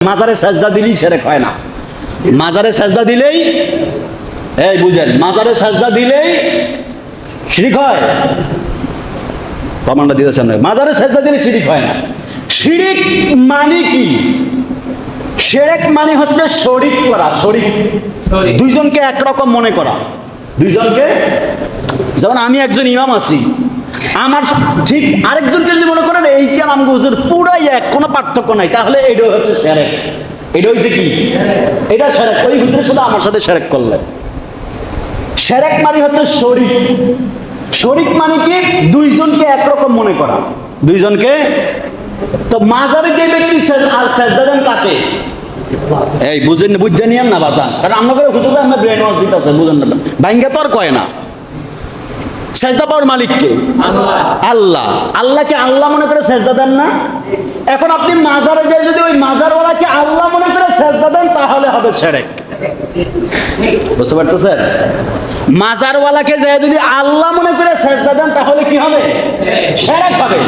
মাজারে সাজদা দিলেই শিরক হয় না। মাজারে সাজদা দিলেই, এই বুঝেন, মাজারে সাজদা দিলেই শিরক হয়। প্রমাণটা দিতেছেন না, মাজারে সাজদা দিলে শিরক হয় না। শিরক মানে কি? শিরক মানে হচ্ছে শরীক করা, শরীক, দুইজনকে একরকম মনে করা। দুইজনকে, যেমন আমি একজন ইমাম আছি, আমার ঠিক আরেকজনকে যদি মনে করেন এই কালাম হুজুর পুরাই এক, কোনো পার্থক্য নাই, তাহলে এটা হচ্ছে শিরক। এটা হচ্ছে কি? এটা শিরক। ওই হুজুরের সাথে আমার সাথে শিরক করলে। শিরক মানে হচ্ছে শরীক। শরীক মানে কি? দুইজনকে একরকম মনে করা, দুইজনকে। তো মাজারে যে ব্যক্তি আর সাজদা দেন কাকে? এই বুঝেন, বুঝে নিয়েন না বাজান, কারণ আমরা করে হুজুর আমরা ব্রেন ওয়াশ দিতেছে, বুঝেন না, ভাঙ্গা তো আর কয় না। সেজদা পাওয়ার মালিককে আল্লাহ। আল্লাহকে আল্লাহ মনে করে সেজদা দেন না? এখন আপনি মাজারে যাই যদি ওই মাজারওয়ালাকে আল্লাহ মনে করে সেজদা দেন, তাহলে হবে শিরক। বুঝতে পারতেছেন? মাজারওয়ালাকে যাই যদি আল্লাহ মনে করে সেজদা দেন, তাহলে কি হবে? শিরক হবে।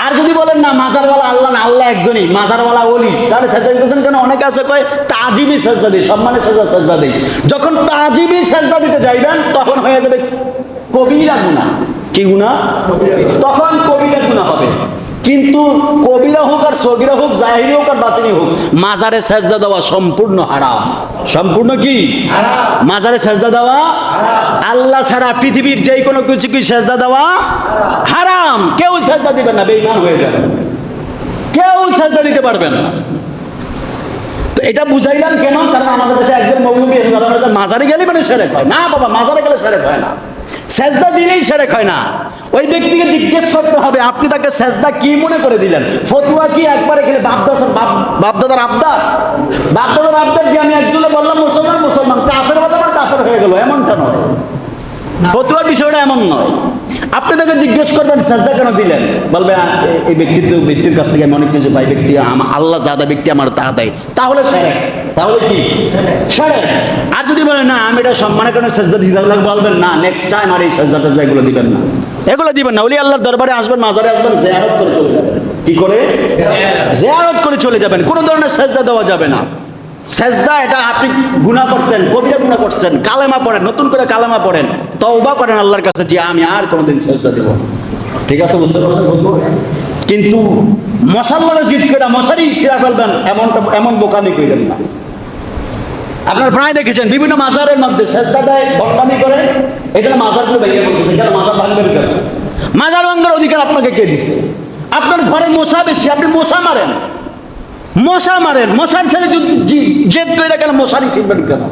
আর যদি বলেন না মাজারওয়ালা আল্লাহ না, আল্লাহ একজনই, মাজারওয়ালা ওলি, তাহলে সেজদা দিতেছেন কেন? অনেকে আছে কয় তাজিমি সেজদা দিই, সম্মানের সেজদা দিই। যখন তাজিমি সেজদা দিতে যাইবেন, তখন হয়ে যাবে কবিরা গুনাহ। কি গুনাহ? তখন কবিরা গুনাহ হবে। কিন্তু কবিরা হোক আর সগীরা হোক, জাহিরি হোক আর বাতিনি হোক, মাজারে সেজদা দেওয়া সম্পূর্ণ হারাম। সম্পূর্ণ কি হারাম? মাজারে সেজদা দেওয়া আল্লাহ ছাড়া পৃথিবীর যে কোনো কিছু কি সেজদা দেওয়া হারাম। কেউ সেজদা দিবেন না, বেঈমান হয়ে যাবে। কেউ সেজদা দিতে পারবেন না। তো এটা বুঝাইলাম কেন? কারণ আমাদের দেশে একজন মৌলবী মাজারে গেলে মানে শিরক হয় না। বাবা, মাজারে গেলে শিরক হয় না, সেজদা দিলেই শিরক হয় না। ওই ব্যক্তিকে জিজ্ঞেস করতে হবে আপনি তাকে সেজদা কি মনে করে দিলেন? ফতুয়া কি একবারে খেলে বাপদাদার আবদার? বাপদাদার আবদার যে আমি একজনে বললাম মুসলমান মুসলমান, কাফের বললাম আর কাফের হয়ে গেল, এমনটা নয়। ফতুয়ার বিষয়টা এমন নয়। আপনি তাকে জিজ্ঞেস করবেন সেজদা কেন দিলেন? বলবে এই ব্যক্তির কাছ থেকে আমি অনেক কিছু পাই, ব্যক্তি আল্লাহ যা দেয় ব্যক্তি আমার তা দেয়, তাহলে শিরক। তাহলে কি শিরক? আর যদি বলেন না আমি এটা সম্মানের কারণে সেজদা দিতে, বলবেন না নেক্সট টাইম আর এই সেজদা টেজদা এগুলো দিবেন না, এগুলো দিবেন না। ওলি আল্লাহর দরবারে আসবেন, মাজারে আসবেন, জিয়ারত করে চলে যাবেন। কি করে? জিয়ারত করে চলে যাবেন। কোনো ধরনের সেজদা দেওয়া যাবে না। সেজদা এটা আপনি গুনাহ করছেন, কবিরা গুনাহ করছেন, কালেমা পড়েন, নতুন করে কালেমা পড়েন, তওবা করেন আল্লাহর কাছে যে আমি আর কোনোদিন সেজদা দেব। ঠিক আছে, বুঝতে পারছেন? কিন্তু মশাল্লারে জিত করে মশারি ছিঁড়া ফেলবেন, এমন বোকামি কইলেন না। আপনারা প্রায় দেখেছেন বিভিন্ন মাজারের মধ্যে সেজদা দেয়, বদনামি করে, এখানে মাজারগুলো ভেঙে পড়তেছে। কেন মাজার ভাঙবেন কেন? মাজার ভাঙার অধিকার আপনাকে কে দিছে? আপনার ঘরে মশা বেশি, আপনি মশা মারেন, মশার সাথে জেদ করে কেন মশারি ছিঁড়বেন কেন?